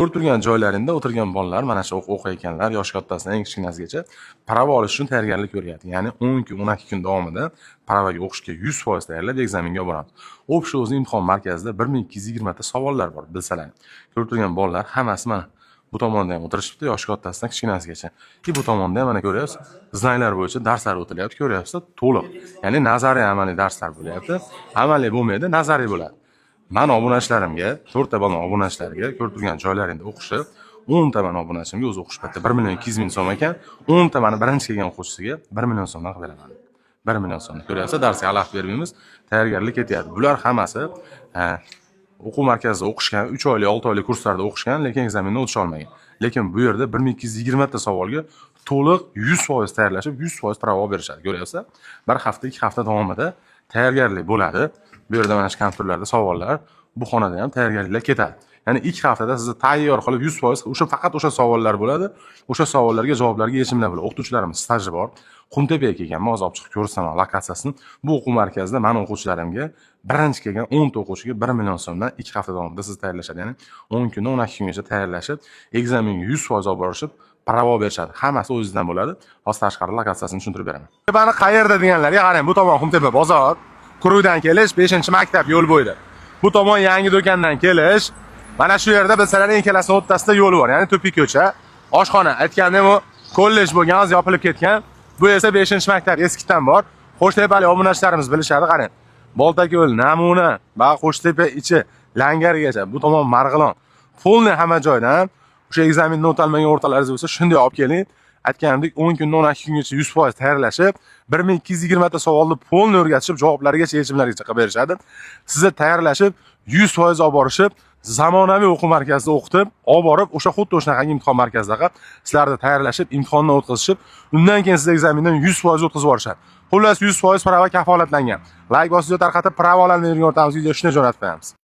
Ko'rib turgan joylaringda o'tirgan bolalar mana shu o'qiyotganlar, yoshi kattasidan eng kichkinasigacha prava olish uchun tayyorgarlik ko'ryapti. Ya'ni 10 kun, 12 kun davomida pravaga o'qishga 100% tayyorlab ekzamenga boramiz. O'sha o'zi imtihon markazida 1220 ta savollar bor, bilsalar. Ko'rib turgan bolalar hammasi mana bu tomonda ham o'tirishibdi, yoshi kattasidan kichkinasigacha. Bu tomonda ham mana ko'ryapsiz, znaylar bo'yicha darslar o'tilyapti, ko'ryapsiz, to'liq. Ya'ni nazariy amaliy darslar bo'lyapti. Amaliy bo'lmaydi, nazariy bo'ladi. Men obunachilarimga, 4 ta balo obunachilarga ko'rib turgan joylaringda o'qishib, 10 ta men obunachimga o'zi o'qish paytida 1 million 200 ming so'm ekan, 10 ta meni birinchi kelgan o'quvchisiga 1 million so'mdan qilib beraman. 1 million so'm. Ko'ryapsiz, darsga xalaqit bermaymiz, tayyorgarlik ketyapti. Bular hammasi o'quv markazida o'qishgan, 3 oylik, 6 oylik kurslarda o'qishgan, lekin ekzamenni o'tisha olmagan. Lekin bu yerda 1220 ta savolga to'liq 100% tayyorlashib, 100% pravo berishadi. Ko'ryapsiz? Bir hafta, 2 hafta davomida tayyorgarlik bo'ladi. Bu yerda mana shu kompyuterlarda savollar, bu xonada ham tayyorgarliklar ketadi. Ya'ni 2 haftada sizni tayyor qilib 100% o'sha faqat o'sha savollar bo'ladi. O'sha savollarga javoblarga yechimlar bo'ladi. O'qituvchilarimiz staji bor. Qumtepaga kelgan, hozir olib chiqib ko'rsaman lokatsiyasini. Bu o'quv markazida men o'quvchilarimga birinchi kelgan 10 ta o'quvchiga 1 million so'mdan 2 hafta davomida sizni tayyorlashadi. Ya'ni 10 kundan 12 kungacha tayyorlashib, ekzamenga 100% olib borishib, pravo berishadi. Hammasi o'zingizdan bo'ladi. Hozir tashqari lokatsiyasini tushuntirib beraman. Tepani qayerda deganlarga qarang, bu tomon Qumtepa bozor. Quruqdan kelish 5-maktab yo'l bo'yida. Bu tomon yangi do'kondan kelish, mana shu yerda bilsalar eng kelasi o'rtasida yo'l bor, ya'ni to'pik ko'cha. Oshxona, aytgandim u kollej bo'lgan, hozir yopilib ketgan. Bu esa 5-maktab eskidan bor. Qo'shtepalik obunachilarimiz bilishadi, qarang. Boltako'l, Namuna, va Qo'shtepa ichi Langargacha, bu tomon Marg'ilon. Fulni hamma joydan o'sha ekzamenni o'talmagan o'rtalaringiz bo'lsa, shunday olib keling. Aytganimdek 10 kundan 12 kungacha 100% tayyorlashib, 1220 ta savolni polni o'rgatishib, javoblargacha yechimlargacha qilib berishadi. Sizni tayyorlashib, 100% olib borishib, zamonaviy o'quv markazida o'qitib, olib borib, o'sha xuddi o'shaqa imtihon markazida sizlarni tayyorlashib, imtihondan o'tkazishib, undan keyin siz ekzamendan 100% o'tkazib yuborishadi. Xullas 100% prava kafolatlangan. Like bosib tarqatib, pravolarni o'rgatamiz, video shuni jo'natib qo'yamiz.